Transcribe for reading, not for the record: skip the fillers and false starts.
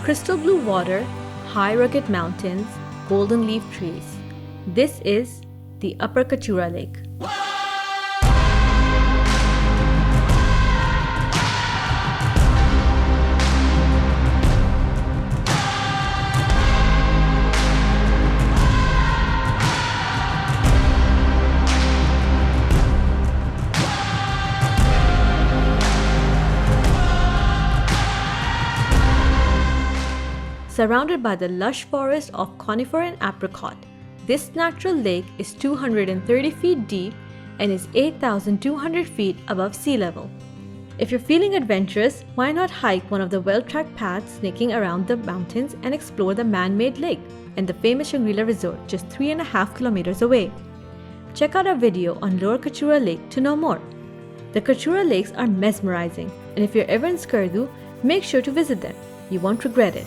crystal blue water, high rugged mountains, golden leaf trees. This is the Upper Kachura Lake. Surrounded by the lush forest of conifer and apricot, this natural lake is 230 feet deep and is 8,200 feet above sea level. If you're feeling adventurous, why not hike one of the well-tracked paths snaking around the mountains and explore the man-made lake and the famous Shangri-La Resort just 3.5 kilometers away. Check out our video on Lower Kachura Lake to know more. The Kachura Lakes are mesmerizing, and if you're ever in Skardu, make sure to visit them. You won't regret it.